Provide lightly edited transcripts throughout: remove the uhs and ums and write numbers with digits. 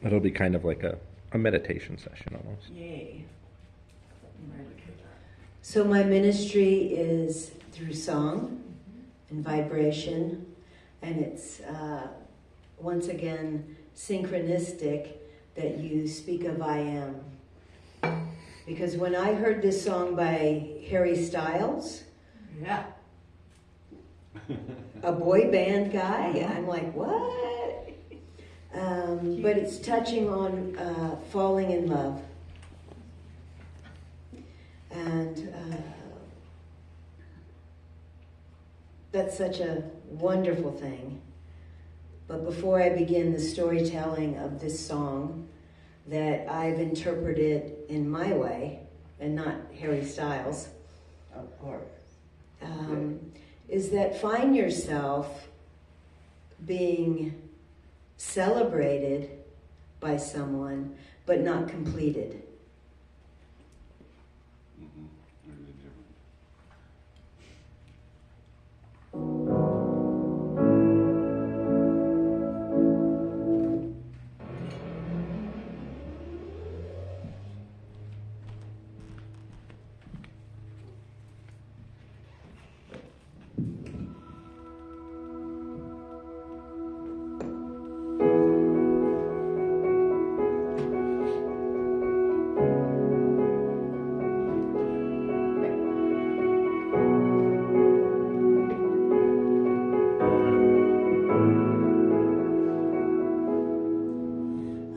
It'll be kind of like a meditation session almost. Yay. So my ministry is through song and vibration, and it's once again synchronistic that you speak of I am. Because when I heard this song by Harry Styles, Yeah. a boy band guy, I'm like, what? But it's touching on falling in love. And that's such a wonderful thing. But before I begin the storytelling of this song that I've interpreted in my way, and not Harry Styles, Of course. is that find yourself being celebrated by someone, but not completed. Really different.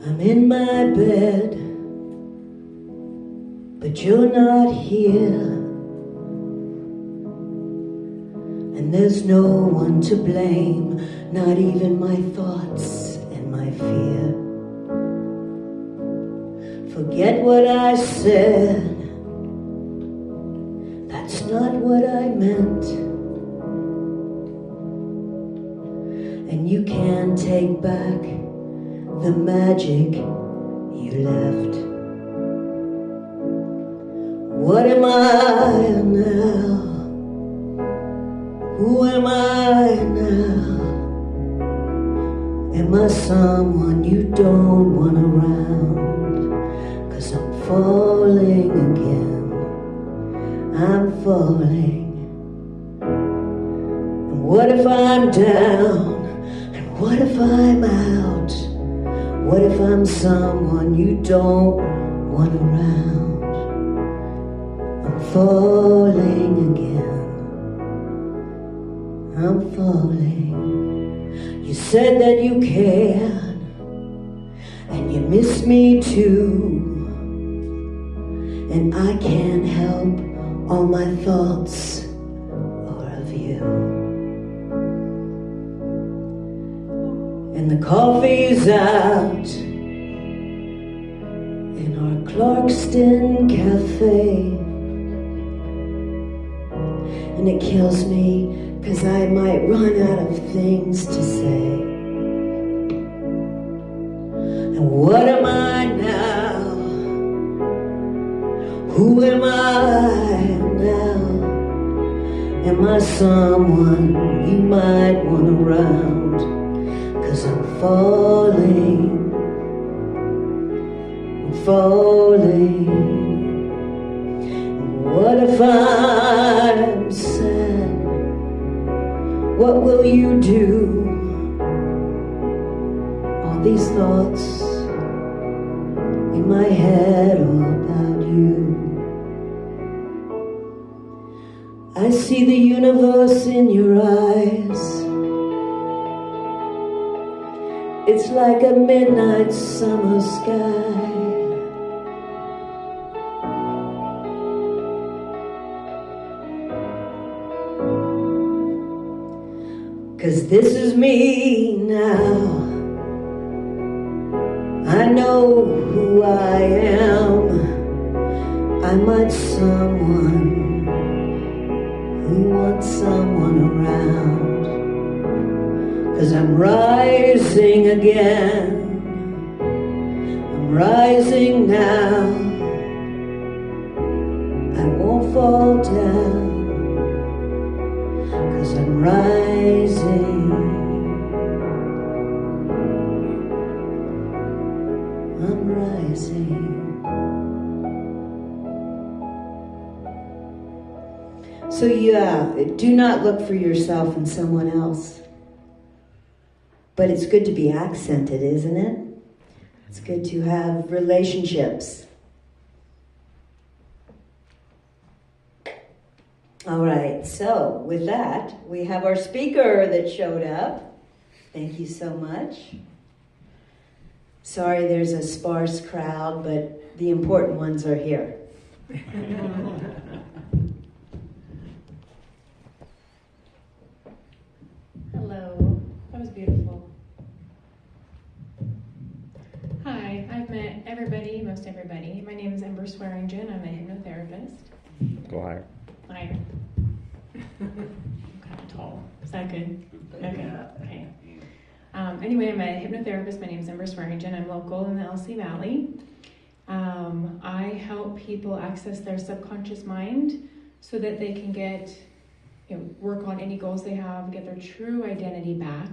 I'm in my bed, but you're not here. And there's no one to blame, not even my thoughts and my fear. Forget what I said, that's not what I meant. And you can't take back the magic you left. What am I now? Who am I now? Am I someone you don't want around? 'Cause I'm falling again. I'm falling. And what if I'm down? And what if I'm out? What if I'm someone you don't want around? I'm falling again. I'm falling. You said that you cared, and you miss me too. And I can't help all my thoughts are of you. And the coffee's out in our Clarkston cafe. And it kills me 'cause I might run out of things to say. And what am I now? Who am I now? Am I someone you might want around? 'Cause I'm falling, I'm falling. What if I'm sad? What will you do? All these thoughts in my head all about you. I see the universe in your eyes. It's like a midnight summer sky. Cause this is me now. I know who I am. I'm like someone who wants someone around. Cause I'm rising again. I'm rising now. I won't fall down. 'Cause I'm rising. I'm rising. So do not look for yourself in someone else. But it's good to be accented, isn't it? It's good to have relationships. All right, so with that, we have our speaker that showed up. Thank you so much. Sorry there's a sparse crowd, but the important ones are here. Hello, that was beautiful. Hi, I've met everybody, most everybody. My name is Ember Swearingen. I'm a hypnotherapist. Go higher. Higher. I'm kind of tall. Is that good? Okay. Anyway, I'm a hypnotherapist. My name is Ember Swearingen. I'm local in the LC Valley. I help people access their subconscious mind so that they can work on any goals they have, get their true identity back.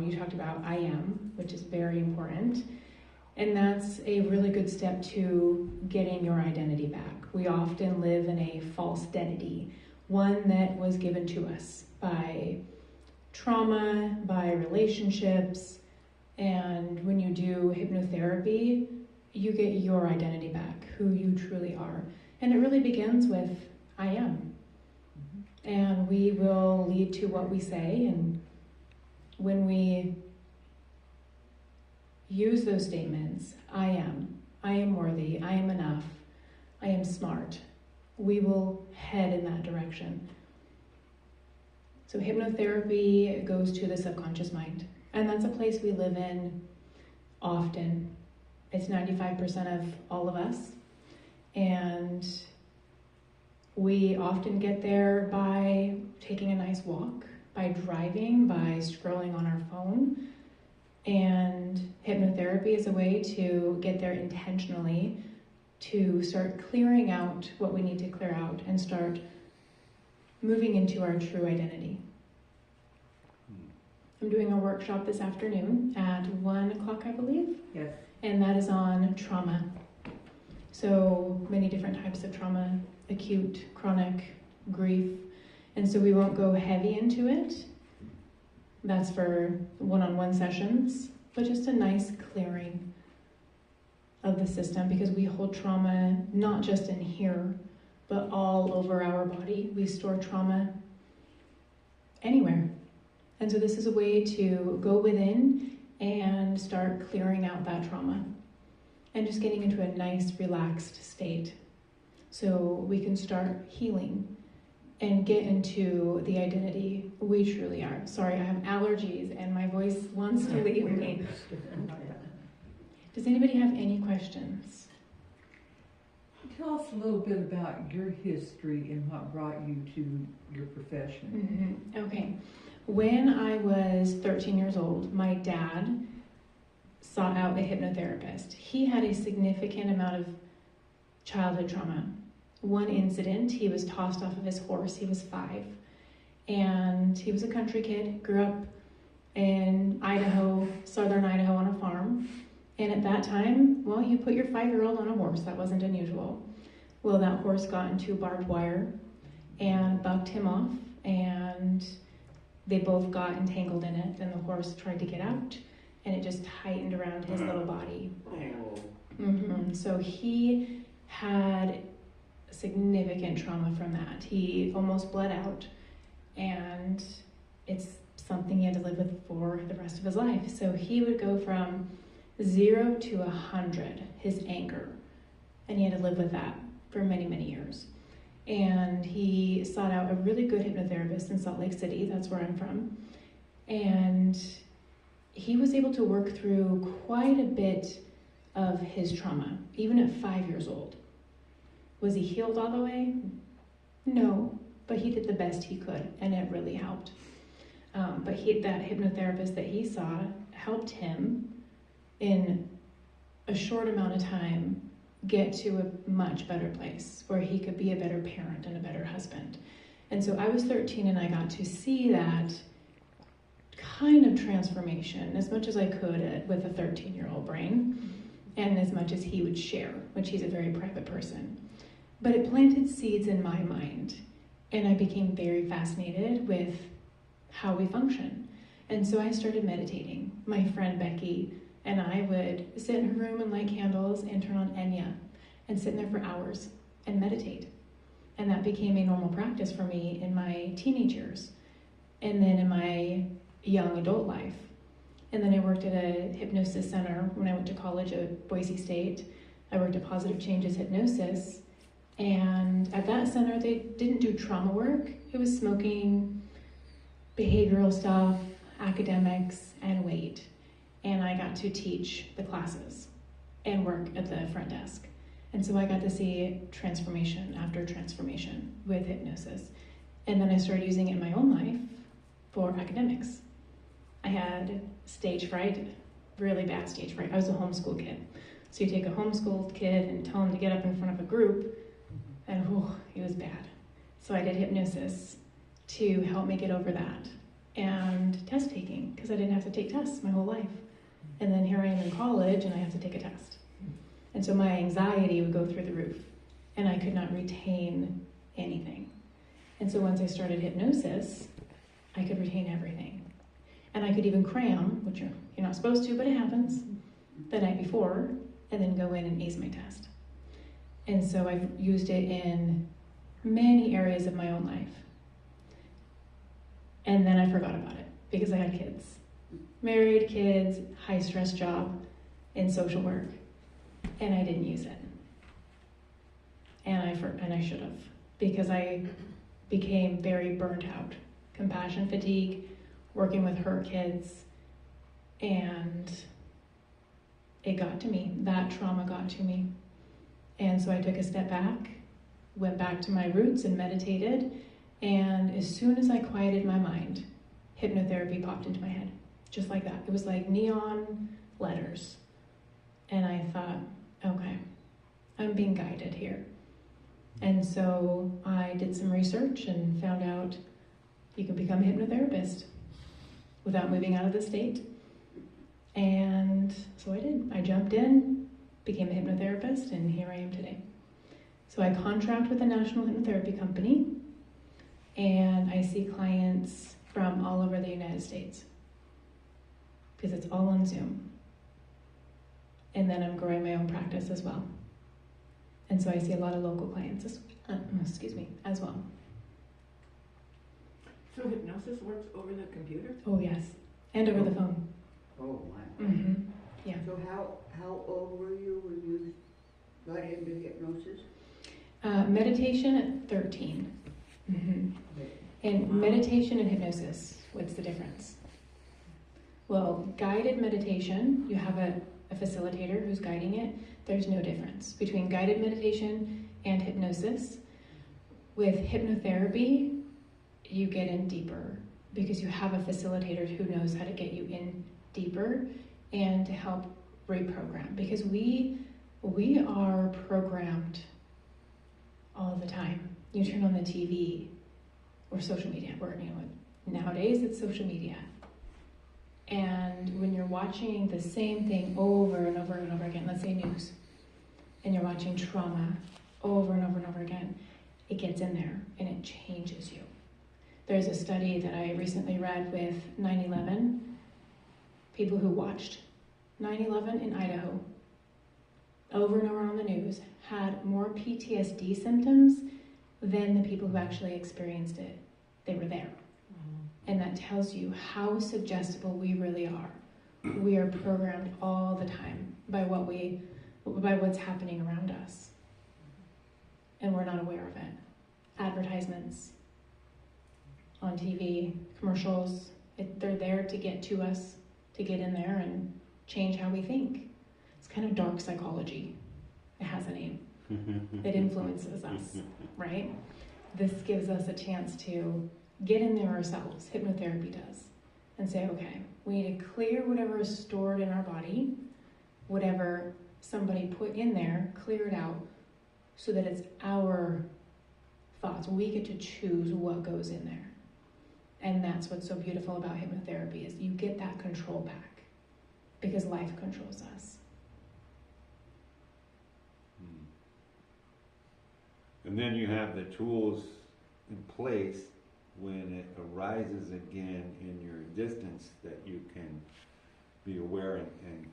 You talked about I am, which is very important. And that's a really good step to getting your identity back. We often live in a false identity, one that was given to us by trauma, by relationships. And when you do hypnotherapy, you get your identity back, who you truly are. And it really begins with I am. And we will lead to what we say. And when we use those statements, I am worthy, I am enough, I am smart, we will head in that direction. So hypnotherapy goes to the subconscious mind. And that's a place we live in often. It's 95% of all of us. And we often get there by taking a nice walk, by driving, by scrolling on our phone. And hypnotherapy is a way to get there intentionally, to start clearing out what we need to clear out and start moving into our true identity. I'm doing a workshop this afternoon at 1 o'clock, I believe. Yes. And that is on trauma. So many different types of trauma, acute, chronic, grief. And so we won't go heavy into it. That's for one-on-one sessions, but just a nice clearing of the system, because we hold trauma not just in here, but all over our body. We store trauma anywhere. And so this is a way to go within and start clearing out that trauma and just getting into a nice, relaxed state so we can start healing and get into the identity we truly are. Sorry, I have allergies and my voice wants to leave me. Does anybody have any questions? Tell us a little bit about your history and what brought you to your profession. Okay. When I was 13 years old, my dad sought out a hypnotherapist. He had a significant amount of childhood trauma. One incident, he was tossed off of his horse. He was 5. And he was a country kid, grew up in Idaho, southern Idaho on a farm. And at that time, well, you put your 5-year-old on a horse. That wasn't unusual. Well, that horse got into barbed wire and bucked him off. And they both got entangled in it. And the horse tried to get out. And it just tightened around his little body. So he had significant trauma from that. He almost bled out, and it's something he had to live with for the rest of his life. So he would go from 0 to 100, his anger, and he had to live with that for many, many years. And he sought out a really good hypnotherapist in Salt Lake City, that's where I'm from, and he was able to work through quite a bit of his trauma, even at 5 years old. Was he healed all the way? No, but he did the best he could, and it really helped. But that hypnotherapist that he saw helped him in a short amount of time get to a much better place where he could be a better parent and a better husband. And so I was 13 and I got to see that kind of transformation as much as I could with a 13-year-old brain. and as much as he would share, which he's a very private person. But it planted seeds in my mind, and I became very fascinated with how we function. And so I started meditating. My friend Becky and I would sit in her room and light candles and turn on Enya and sit in there for hours and meditate. And that became a normal practice for me in my teenage years and then in my young adult life. And then I worked at a hypnosis center when I went to college at Boise State. I worked at Positive Changes Hypnosis. And at that center, they didn't do trauma work. It was smoking, behavioral stuff, academics, and weight. And I got to teach the classes and work at the front desk. And so I got to see transformation after transformation with hypnosis. And then I started using it in my own life for academics. I had stage fright, really bad stage fright. I was a homeschool kid. So you take a homeschooled kid and tell him to get up in front of a group, and it was bad. So I did hypnosis to help me get over that. And test taking, because I didn't have to take tests my whole life. And then here I am in college and I have to take a test. And so my anxiety would go through the roof and I could not retain anything. And so once I started hypnosis, I could retain everything. And I could even cram, which you're not supposed to, but it happens, the night before, and then go in and ace my test. And so I've used it in many areas of my own life. And then I forgot about it because I had kids. Married, kids, high stress job, and social work. And I didn't use it. And I should have, because I became very burnt out. Compassion fatigue, working with her kids, and it got to me. That trauma got to me. And so I took a step back, went back to my roots and meditated, and as soon as I quieted my mind, hypnotherapy popped into my head, just like that. It was like neon letters. And I thought, okay, I'm being guided here. And so I did some research and found out you can become a hypnotherapist without moving out of the state. And so I did. I jumped in, became a hypnotherapist, and here I am today. So I contract with a national hypnotherapy company, and I see clients from all over the United States because it's all on Zoom. And then I'm growing my own practice as well. And so I see a lot of local clients as well. So hypnosis works over the computer? Oh yes, and over the phone. Oh, wow. Mm-hmm. Yeah. So how old were you when you got into hypnosis? Meditation at 13. Mm-hmm. And meditation and hypnosis, what's the difference? Well, guided meditation, you have a facilitator who's guiding it. There's no difference between guided meditation and hypnosis. With hypnotherapy, you get in deeper because you have a facilitator who knows how to get you in deeper and to help reprogram, because we are programmed all the time. You turn on the TV or social media, or nowadays it's social media. And when you're watching the same thing over and over and over again, let's say news, and you're watching trauma over and over and over again, it gets in there and it changes you. There's a study that I recently read with 9/11, people who watched 9/11 in Idaho over and over on the news had more PTSD symptoms than the people who actually experienced it. They were there. And that tells you how suggestible we really are. We are programmed all the time by what's happening around us. And we're not aware of it. Advertisements on TV, commercials, they're there to get to us, to get in there and change how we think. It's kind of dark psychology. It has a name. It influences us, right? This gives us a chance to get in there ourselves, hypnotherapy does, and say, okay, we need to clear whatever is stored in our body, whatever somebody put in there, clear it out so that it's our thoughts. We get to choose what goes in there. And that's what's so beautiful about hypnotherapy is you get that control back because life controls us. And then you have the tools in place when it arises again in your existence that you can be aware and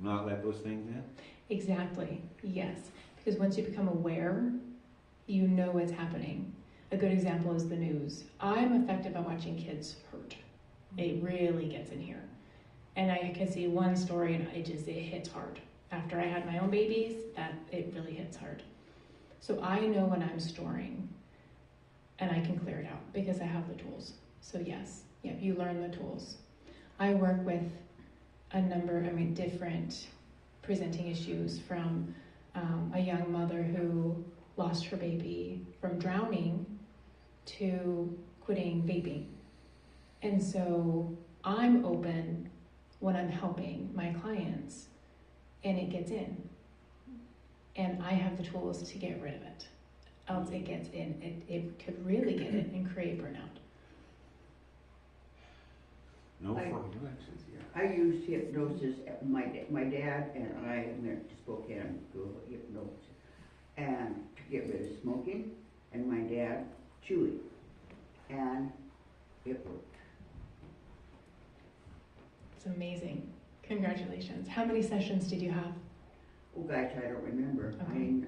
not let those things in? Exactly, yes. Because once you become aware, you know what's happening. A good example is the news. I'm affected by watching kids hurt. It really gets in here. And I can see one story and it hits hard. After I had my own babies, it really hits hard. So I know when I'm storing and I can clear it out because I have the tools. So yes, you learn the tools. I work with a number, different presenting issues from a young mother who lost her baby from drowning to quitting vaping. And so I'm open when I'm helping my clients and it gets in. And I have the tools to get rid of it. Else it gets in. It could really get in and create burnout. No I- formulations, yeah. I used hypnosis. My dad and I went to Spokane to go hypnosis and to get rid of smoking, and my dad chewing, and it worked. It's amazing. Congratulations. How many sessions did you have? Oh gosh, I don't remember. I Okay. mean,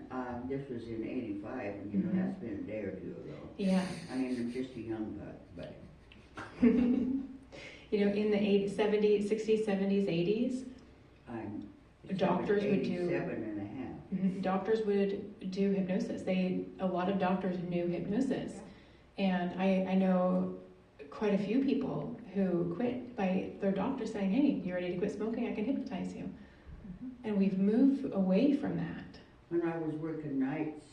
this was in '85, and you know Mhm. that's been a day or two ago. Yeah. I mean, I'm just a young buck, but In the 80s, 70s, 60s, 70s, 80s, I'm Doctors would do- 87 and a half. doctors would do hypnosis. A lot of doctors knew hypnosis. And I know quite a few people who quit by their doctor saying, hey, you ready to quit smoking? I can hypnotize you. And we've moved away from that. When I was working nights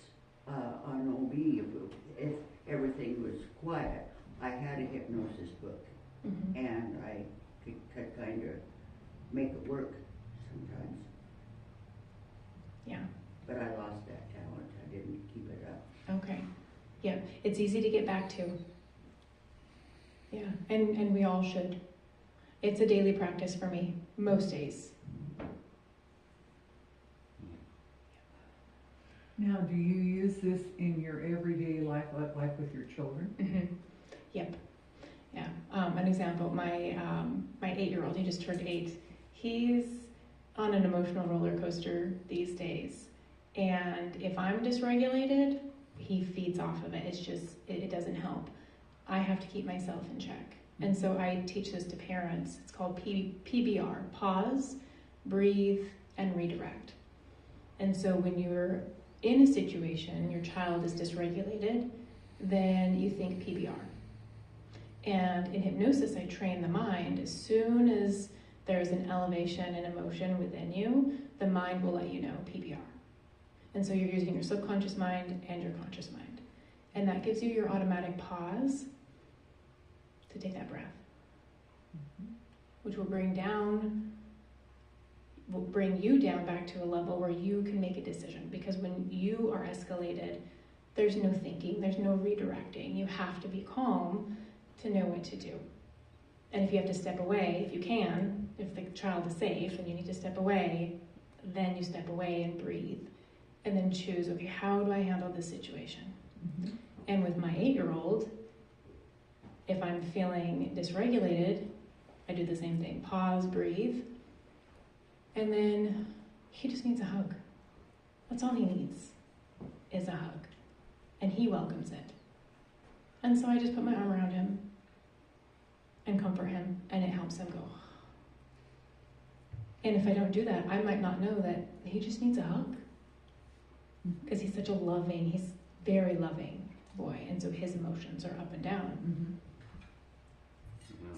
on OB, if everything was quiet, I had a hypnosis book, Mhm. and I could kind of make it work sometimes. Yeah. But I lost that talent. I didn't keep it up. Okay. Yeah. It's easy to get back to. Yeah. And we all should. It's a daily practice for me, most days. Now, do you use this in your everyday life, like with your children? Mm-hmm. Yep. Yeah. An example, my 8-year-old, he just turned 8. He's on an emotional roller coaster these days. And if I'm dysregulated, he feeds off of it. It's just, it doesn't help. I have to keep myself in check. And so I teach this to parents. It's called PBR, pause, breathe, and redirect. And so when you're in a situation, your child is dysregulated, then you think PBR. And in hypnosis, I train the mind. As soon as there's an elevation and emotion within you, the mind will let you know PBR. And so you're using your subconscious mind and your conscious mind. And that gives you your automatic pause to take that breath, which will bring you down back to a level where you can make a decision. Because when you are escalated, there's no thinking, there's no redirecting. You have to be calm to know what to do. And if you have to step away, if you can, if the child is safe and you need to step away, then you step away and breathe. And then choose, okay, how do I handle this situation? Mm-hmm. And with my 8-year-old, if I'm feeling dysregulated, I do the same thing. Pause, breathe. And then he just needs a hug. That's all he needs, is a hug. And he welcomes it. And so I just put my arm around him and comfort him, and it helps him go. And if I don't do that, I might not know that he just needs a hug. Because he's such a loving, he's very loving boy. And so his emotions are up and down. Mm-hmm.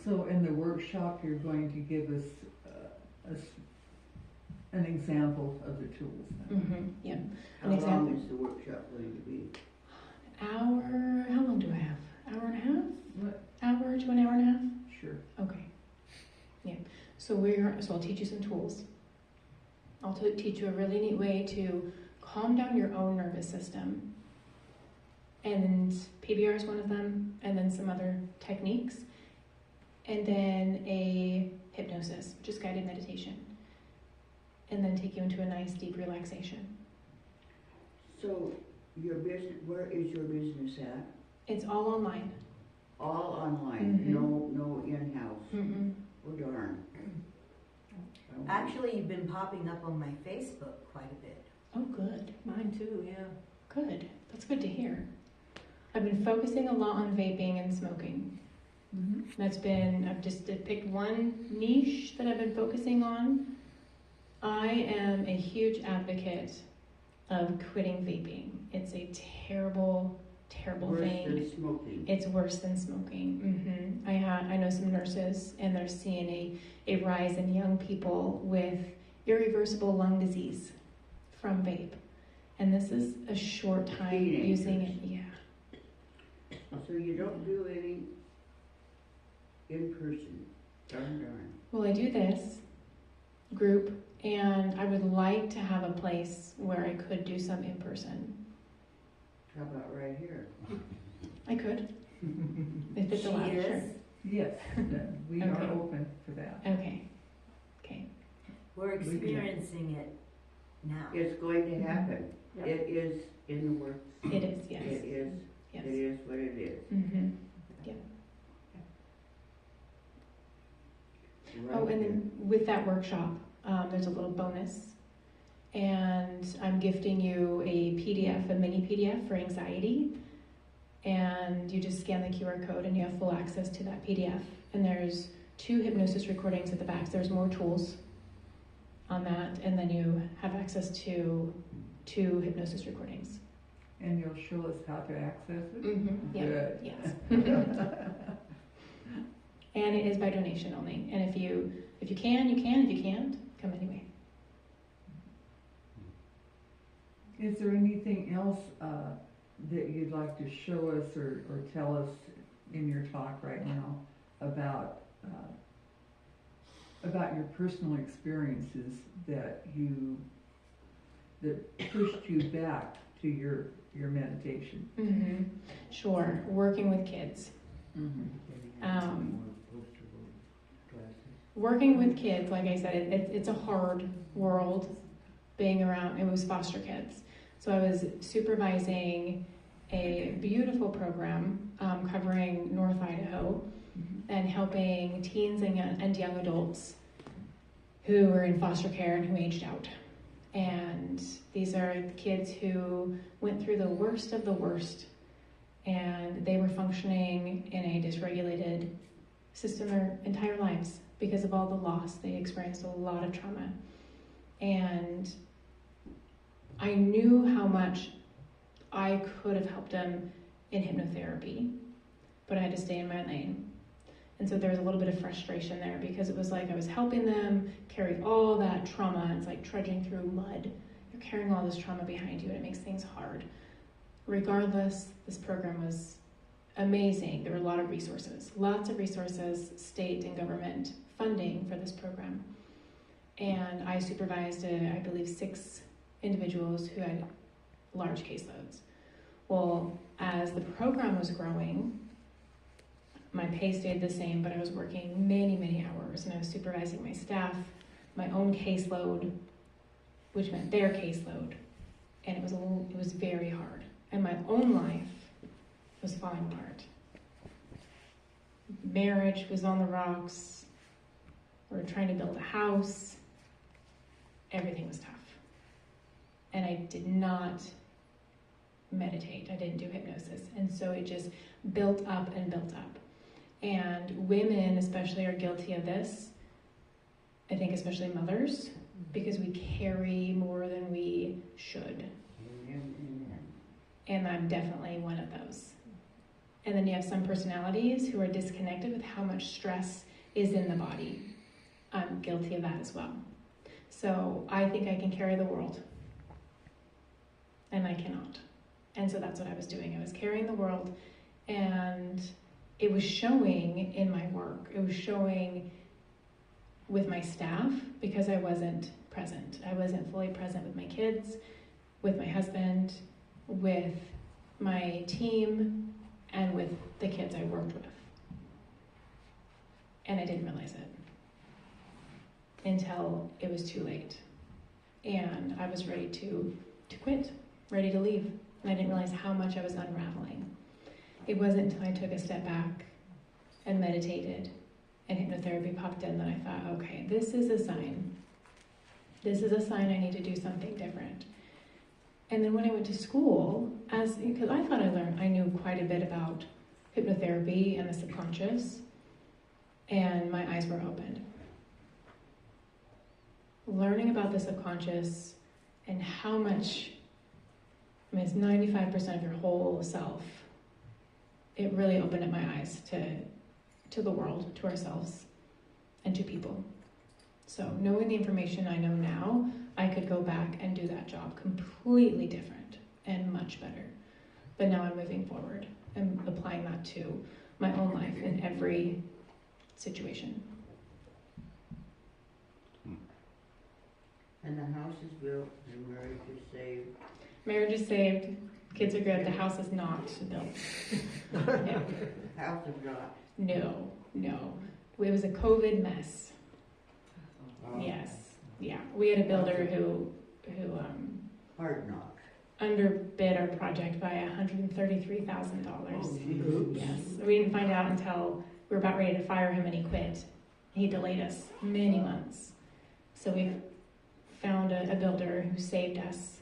So in the workshop, you're going to give us an example of the tools. Mm-hmm. Yep. How An example. long is the workshop going to be? Hour, how long do I have? Hour and a half? What? Hour to an hour and a half? Sure. Okay. Yeah. So I'll teach you some tools. I'll teach you a really neat way to calm down your own nervous system. And PBR is one of them, and then some other techniques. And then a hypnosis, just guided meditation. And then take you into a nice deep relaxation. So Your business, where is your business at? It's all online. All online, Mhm. no in-house. Mm-mm. Oh darn. Actually, you've been popping up on my Facebook quite a bit. Oh, good. Mine too, yeah. Good. That's good to hear. I've been focusing a lot on vaping and smoking. I've just picked one niche that I've been focusing on. I am a huge advocate of quitting vaping. It's a terrible, terrible Worse thing. than smoking. It's worse than smoking. I know some nurses, and they're seeing a rise in young people with irreversible lung disease from vape. And this is a short time using it. Yeah. So you don't do any in person. Darn. Well, I do this group, and I would like to have a place where I could do some in person. How about right here? I could, if it's She allowed. Sure. is. Yes, we are Okay. open for that. Okay. We're experiencing it now. It's going to happen. Yep. It is in the works. It is. Yes. It is. Yes. It is what it is. Mm-hmm. Right Oh, and there. then with that workshop, there's a little bonus. And I'm gifting you a PDF, a mini PDF for anxiety. And you just scan the QR code and you have full access to that PDF. And there's 2 hypnosis recordings at the back. So there's more tools on that. And then you have access to 2 hypnosis recordings. And you'll show us how to access it? Mm-hmm. Yeah. Good. Yes. And it is by donation only. And if you can, you can. If you can't, come anyway. Is there anything else that you'd like to show us or tell us in your talk right now about your personal experiences that pushed you back to your meditation? Mm-hmm. Sure. Working with kids. Working with kids, like I said, it's a hard world being around. It was foster kids. So I was supervising a beautiful program covering North Idaho and helping teens and young adults who were in foster care and who aged out. And these are the kids who went through the worst of the worst, and they were functioning in a dysregulated system their entire lives because of all the loss. They experienced a lot of trauma. And I knew how much I could have helped them in hypnotherapy, but I had to stay in my lane. And so there was a little bit of frustration there because it was like I was helping them carry all that trauma. It's like trudging through mud. You're carrying all this trauma behind you, and it makes things hard. Regardless, this program was amazing. There were a lot of resources, lots of resources, state and government funding for this program. And I supervised, I believe, 6 individuals who had large caseloads. Well, as the program was growing, my pay stayed the same, but I was working many, many hours, and I was supervising my staff, my own caseload, which meant their caseload, and it was very hard. And my own life was falling apart. Marriage was on the rocks. We were trying to build a house. Everything was tough. And I did not meditate. I didn't do hypnosis. And so it just built up and built up. And women especially are guilty of this. I think especially mothers, because we carry more than we should. And I'm definitely one of those. And then you have some personalities who are disconnected with how much stress is in the body. I'm guilty of that as well. So I think I can carry the world. And I cannot. And so that's what I was doing. I was carrying the world, and it was showing in my work. It was showing with my staff because I wasn't present. I wasn't fully present with my kids, with my husband, with my team, and with the kids I worked with. And I didn't realize it until it was too late. And I was ready to quit, ready to leave. and I didn't realize how much I was unraveling. It wasn't until I took a step back and meditated and hypnotherapy popped in that I thought, okay, this is a sign. This is a sign I need to do something different. And then when I went to school, because I thought I knew quite a bit about hypnotherapy and the subconscious, and my eyes were opened. Learning about the subconscious and how much, I mean, it's 95% of your whole self. It really opened up my eyes to the world, to ourselves, and to people. So knowing the information I know now, I could go back and do that job completely different and much better. But now I'm moving forward and applying that to my own life in every situation. And the house is built, and marriage is saved. Marriage is saved, kids are good, the house is not built. Yeah. House is not. No. It was a COVID mess. Oh. Yes. Yeah. We had a builder who Hard knocks. underbid our project by $133,000. Oh, Yes. We didn't find out until we were about ready to fire him and he quit. He delayed us many months. So we found a builder who saved us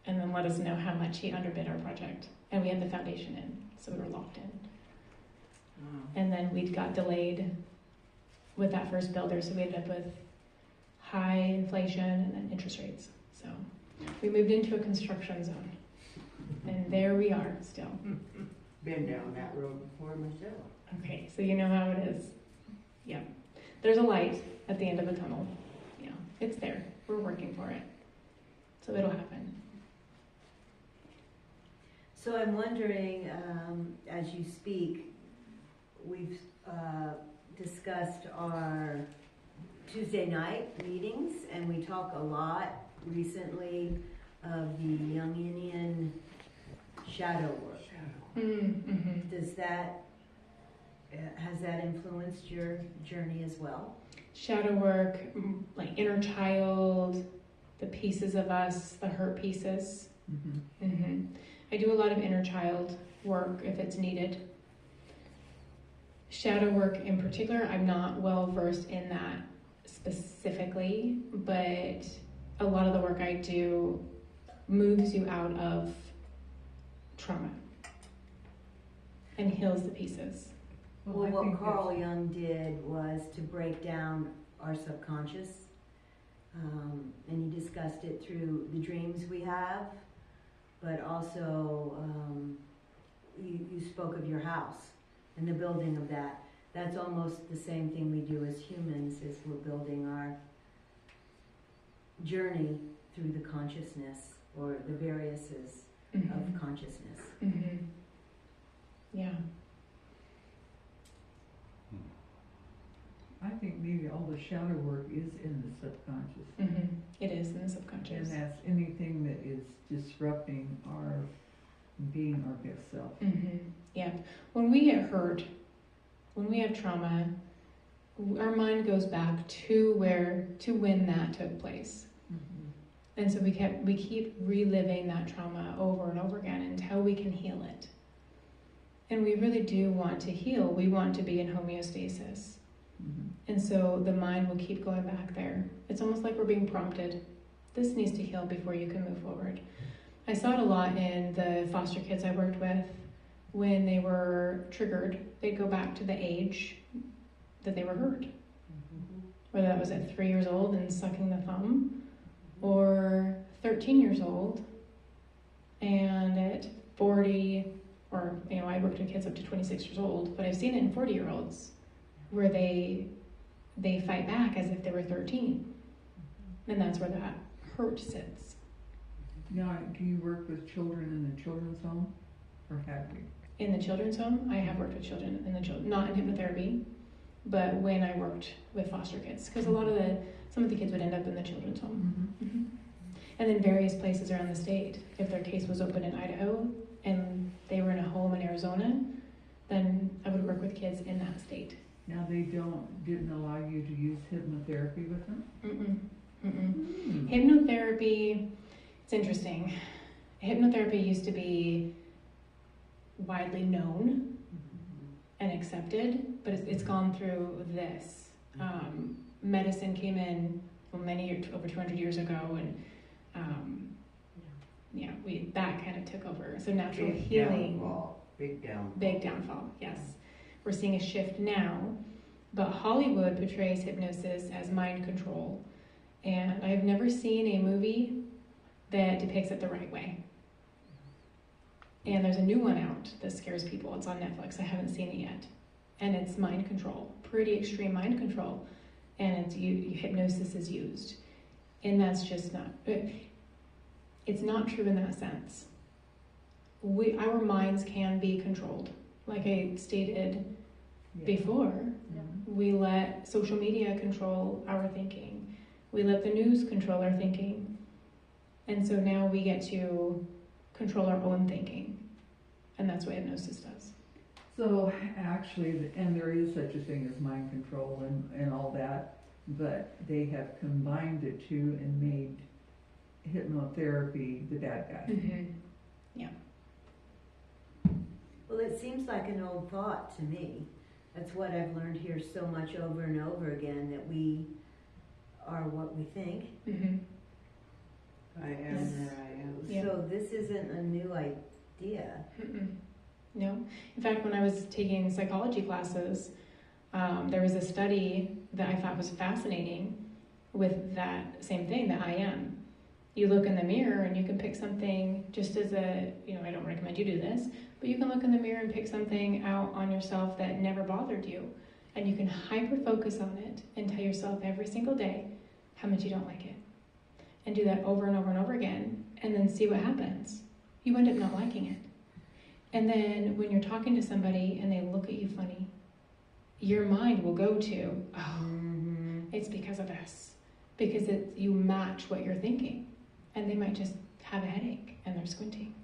and then let us know how much he underbid our project. And we had the foundation in, so we were locked in. And then we got delayed with that first builder, so we ended up with high inflation and then interest rates. So we moved into a construction zone. And there we are still. Been down that road before myself. Okay, so you know how it is. Yeah. There's a light at the end of the tunnel. Yeah, it's there. We're working for it. So it'll happen. So I'm wondering, as you speak, we've discussed our Tuesday night meetings, and we talk a lot recently of the Young Indian shadow work. Mm-hmm. Has that influenced your journey as well? Shadow work, like inner child, the pieces of us, the hurt pieces. Mm-hmm. Mm-hmm. I do a lot of inner child work if it's needed. Shadow work in particular, I'm not well versed in that specifically, but a lot of the work I do moves you out of trauma and heals the pieces. Well, I what think Carl Jung did was to break down our subconscious, and he discussed it through the dreams we have, but also you spoke of your house and the building of that. That's almost the same thing we do as humans, is we're building our journey through the consciousness or the variouses of consciousness. Mm-hmm. Yeah. I think maybe all the shadow work is in the subconscious. Mm-hmm. It is in the subconscious. And that's anything that is disrupting our being our best self. Mm-hmm. Yeah. When we get hurt, when we have trauma, our mind goes back to when that took place. Mm-hmm. And so we keep reliving that trauma over and over again until we can heal it. And we really do want to heal. We want to be in homeostasis. Mm-hmm. And so the mind will keep going back there. It's almost like we're being prompted. This needs to heal before you can move forward. I saw it a lot in the foster kids I worked with. When they were triggered, they'd go back to the age that they were hurt. Whether that was at 3 years old and sucking the thumb, or 13 years old and at 40, or I worked with kids up to 26 years old, but I've seen it in 40-year-olds where they fight back as if they were 13. And that's where that hurt sits. Now, do you work with children in the children's home, or have you? In the children's home, I have worked with children in the not in hypnotherapy, but when I worked with foster kids, because some of the kids would end up in the children's home. Mm-hmm. Mm-hmm. And then various places around the state. If their case was open in Idaho and they were in a home in Arizona, then I would work with kids in that state. Now they didn't allow you to use hypnotherapy with them? Mm-mm. Mm-mm. Hypnotherapy, it's interesting. hypnotherapy used to be widely known and accepted, but it's gone through this. Medicine came in many years, over 200 years ago, and that kind of took over. So natural healing, big downfall. Yes, we're seeing a shift now, but Hollywood portrays hypnosis as mind control, and I've never seen a movie that depicts it the right way. And there's a new one out that scares people. It's on Netflix. I haven't seen it yet. And it's mind control, pretty extreme mind control. And it's hypnosis is used. And that's just not, it's not true in that sense. Our minds can be controlled. Like I stated before, we let social media control our thinking. We let the news control our thinking. And so now we get to control our own thinking. And that's what hypnosis does. So actually, and there is such a thing as mind control and all that, but they have combined the two and made hypnotherapy the bad guy. Mm-hmm. Yeah. Well, it seems like an old thought to me. That's what I've learned here so much over and over again, that we are what we think. Mm-hmm. I am that I am. Yeah. So this isn't a new idea. Mm-mm. No. In fact, when I was taking psychology classes, there was a study that I thought was fascinating with that same thing, that I am. You look in the mirror and you can pick something just as I don't recommend you do this, but you can look in the mirror and pick something out on yourself that never bothered you. And you can hyper-focus on it and tell yourself every single day how much you don't like it. And do that over and over and over again, and then see what happens. You end up not liking it. And then when you're talking to somebody and they look at you funny, your mind will go to, it's because of this. Because you match what you're thinking. And they might just have a headache and they're squinting.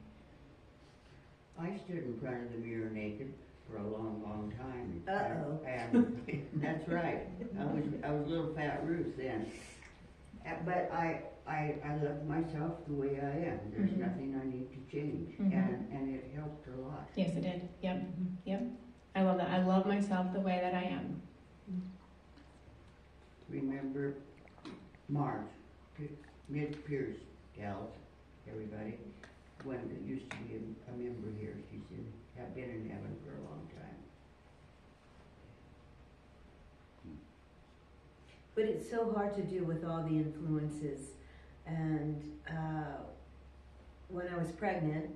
I stood in front of the mirror naked for a long, long time. Uh-oh. And that's right. I was little fat Ruth then. But I love myself the way I am. There's Mhm. nothing I need to change. Mhm. And it helped a lot. Yes, it did. Yep. Yep. I love that. I love myself the way that I am. Remember Marge, Mid-Pierce gals, everybody, one that used to be a member here. She's been in heaven for a long time. But it's so hard to do with all the influences. And when I was pregnant,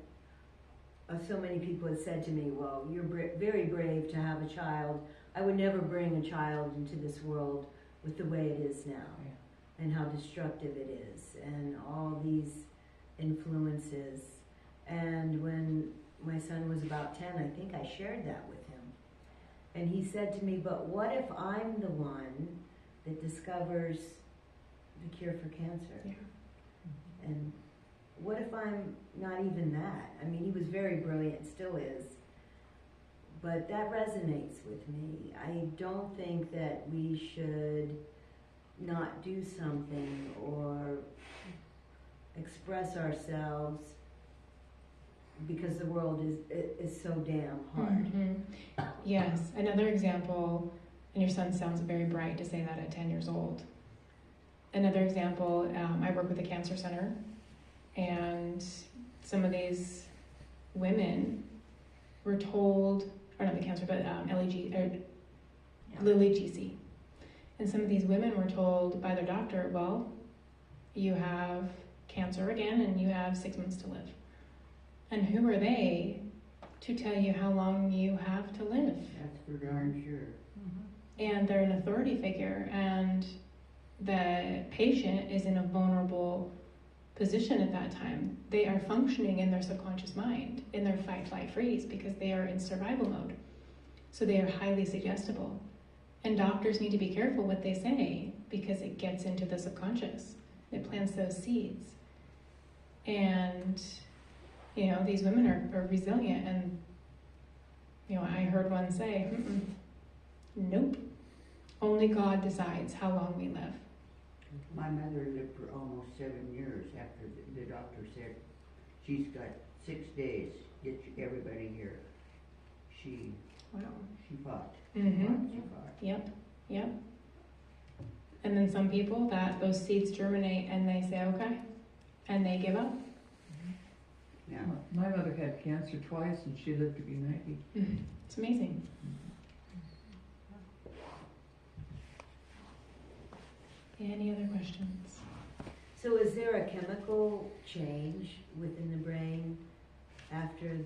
so many people had said to me, well, you're very brave to have a child. I would never bring a child into this world with the way it is now, and how destructive it is, and all these influences. And when my son was about 10, I think I shared that with him. And he said to me, but what if I'm the one that discovers the cure for cancer? Yeah. And what if I'm not even that? I mean, he was very brilliant, still is. But that resonates with me. I don't think that we should not do something or express ourselves because the world is so damn hard. Mm-hmm. Yes. Another example, and your son sounds very bright to say that at 10 years old. Another example, I work with a cancer center, and some of these women were told, or not the cancer, but Lily GC. And some of these women were told by their doctor, well, you have cancer again and you have 6 months to live. And who are they to tell you how long you have to live? That's for darn sure. And they're an authority figure, and the patient is in a vulnerable position at that time. They are functioning in their subconscious mind, in their fight, flight, freeze, because they are in survival mode. So they are highly suggestible. And doctors need to be careful what they say, because it gets into the subconscious. It plants those seeds. And, these women are resilient. And, I heard one say, nope. Only God decides how long we live. My mother lived for almost 7 years after the doctor said she's got 6 days, get everybody here. She Wow. fought. Mm-hmm. She fought. Yep. Yep. And then some people that those seeds germinate and they say okay, and they give up. Yeah. My mother had cancer twice and she lived to be 90. It's amazing. Any other questions? So is there a chemical change within the brain after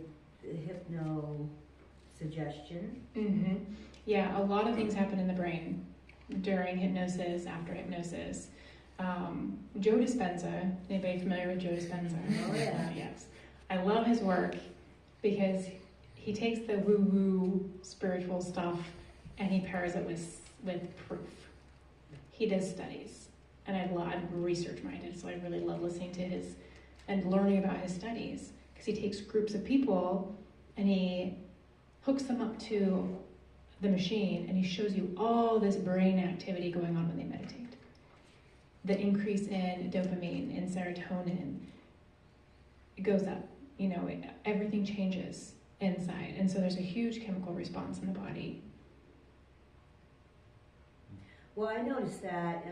the hypno suggestion? Mm-hmm. Yeah, a lot of things happen in the brain during hypnosis, after hypnosis. Joe Dispenza, anybody familiar with Joe Dispenza? Oh, yeah. Yes. I love his work because he takes the woo-woo spiritual stuff and he pairs it with proof. He does studies, and I'm research-minded, so I really love listening to his and learning about his studies because he takes groups of people and he hooks them up to the machine and he shows you all this brain activity going on when they meditate. The increase in dopamine and serotonin, it goes up. Everything changes inside, and so there's a huge chemical response in the body. Well, I noticed that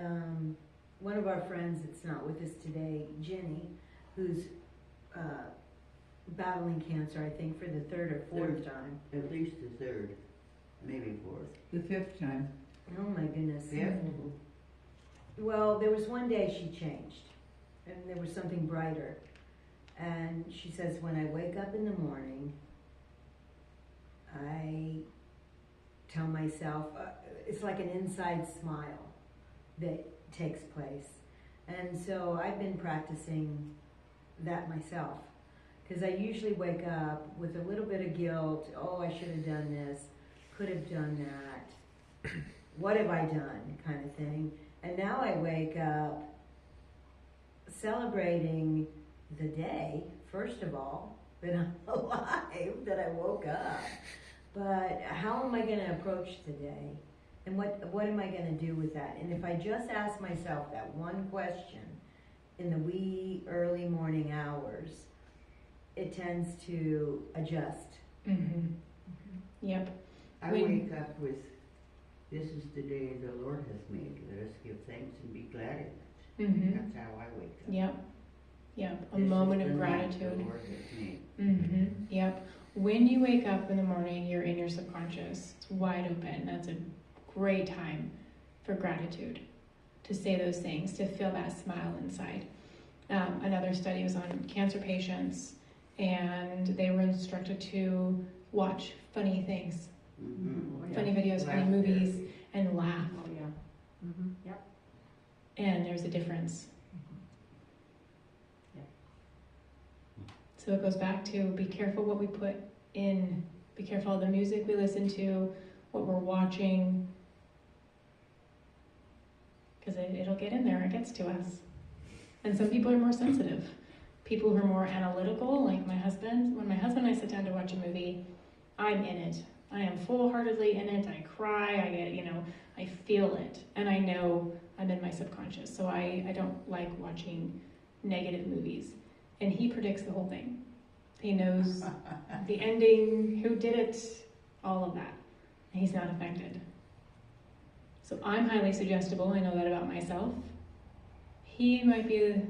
one of our friends that's not with us today, Jenny, who's battling cancer, I think, for the third or fourth time. At least the third, maybe fourth. The 5th time. Oh my goodness. Yeah. Well, there was one day she changed, and there was something brighter. And she says, when I wake up in the morning, I tell myself, it's like an inside smile that takes place. And so I've been practicing that myself. Because I usually wake up with a little bit of guilt. Oh, I should have done this, could have done that. What have I done, kind of thing. And now I wake up celebrating the day, first of all, that I'm alive, that I woke up. But how am I going to approach the day? And what am I going to do with that? And if I just ask myself that one question in the wee early morning hours, it tends to adjust. Mm-hmm. Yep. I When- wake up with, this is the day the Lord has made. Let us give thanks and be glad in it. Mm-hmm. That's how I wake up. Yep. Yep. A This is moment the of night gratitude. the Lord has made. Mm-hmm. Yep. When you wake up in the morning, you're in your subconscious. It's wide open. That's a great time for gratitude, to say those things, to feel that smile inside. Another study was on cancer patients, and they were instructed to watch funny things, Mm-hmm. funny videos, funny Laughter. movies, and laugh. Oh, yeah. Mm-hmm. Yep. And there's a difference. Yeah. So it goes back to be careful what we put in, be careful of the music we listen to, what we're watching, because it'll get in there, it gets to us. And some people are more sensitive. People who are more analytical, like my husband, when my husband and I sit down to watch a movie, I'm in it. I am full-heartedly in it. I cry, I get, I feel it. And I know I'm in my subconscious. So I don't like watching negative movies. And he predicts the whole thing. He knows the ending, who did it, all of that. And he's not affected. So I'm highly suggestible. I know that about myself. He might be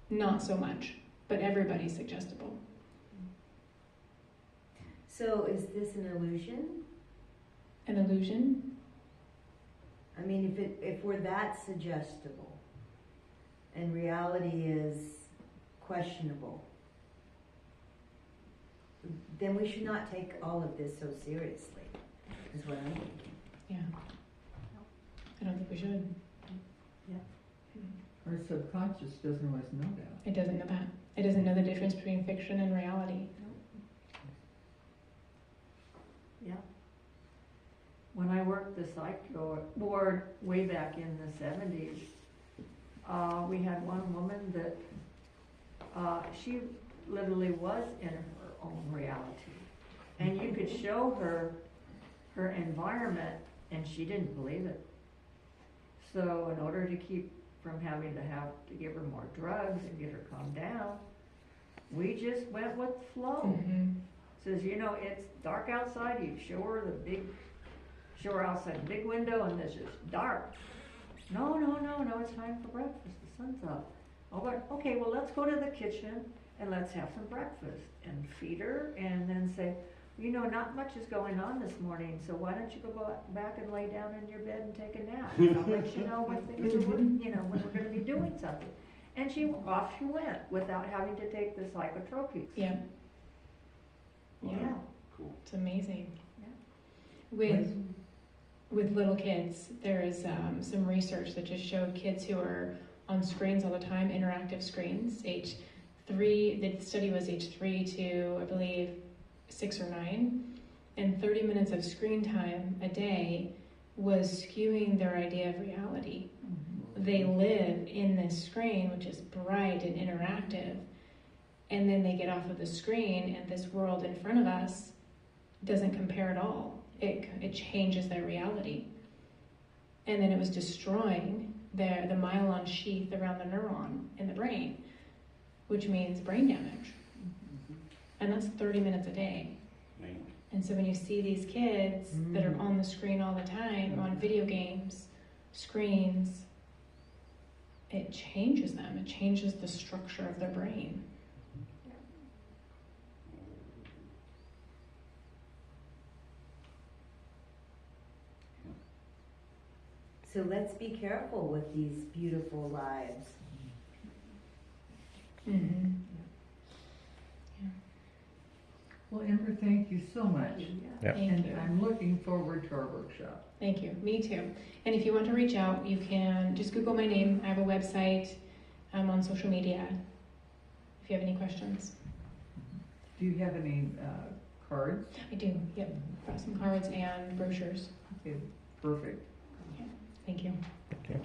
not so much, but everybody's suggestible. So is this an illusion? An illusion? I mean, if we're that suggestible and reality is questionable, then we should not take all of this so seriously, is what I'm thinking. Yeah. I don't think we should. Our subconscious doesn't always know that. It doesn't know that. It doesn't know the difference between fiction and reality. Yeah. When I worked the psych ward way back in the 70s, we had one woman that she literally was in her own reality. And you could show her her environment and she didn't believe it. So in order to keep from having to give her more drugs and get her calmed down. We just went with the flow. Mhm. Says, you know, it's dark outside, you show her outside the big window and it's just dark. No, it's time for breakfast, the sun's up. Oh, but, okay, well, let's go to the kitchen and let's have some breakfast and feed her and then say, you know, not much is going on this morning, so why don't you go back and lay down in your bed and take a nap? I'll let you know when things are working, you know, when we're gonna be doing something. And off she went without having to take the psychotropics. Yeah. Wow. Yeah. Cool. It's amazing. Yeah. With little kids, there is some research that just showed kids who are on screens all the time, interactive screens, age 3, the study was age 3 to, I believe, 6 or 9, and 30 minutes of screen time a day was skewing their idea of reality. They live in this screen, which is bright and interactive, and then they get off of the screen and this world in front of us doesn't compare at all. It changes their reality. And then it was destroying the myelin sheath around the neuron in the brain, which means brain damage. And that's 30 minutes a day. Man. And so when you see these kids that are on the screen all the time, on video games, screens, it changes them. It changes the structure of their brain. So let's be careful with these beautiful lives. Mm-hmm. Well, Ember, thank you so much. Yeah. Thank And you. I'm looking forward to our workshop. Thank you. Me too. And if you want to reach out, you can just Google my name. I have a website. I'm on social media. If you have any questions. Do you have any cards? I do. Yep. Got some cards and brochures. Okay, perfect. Thank you. Okay.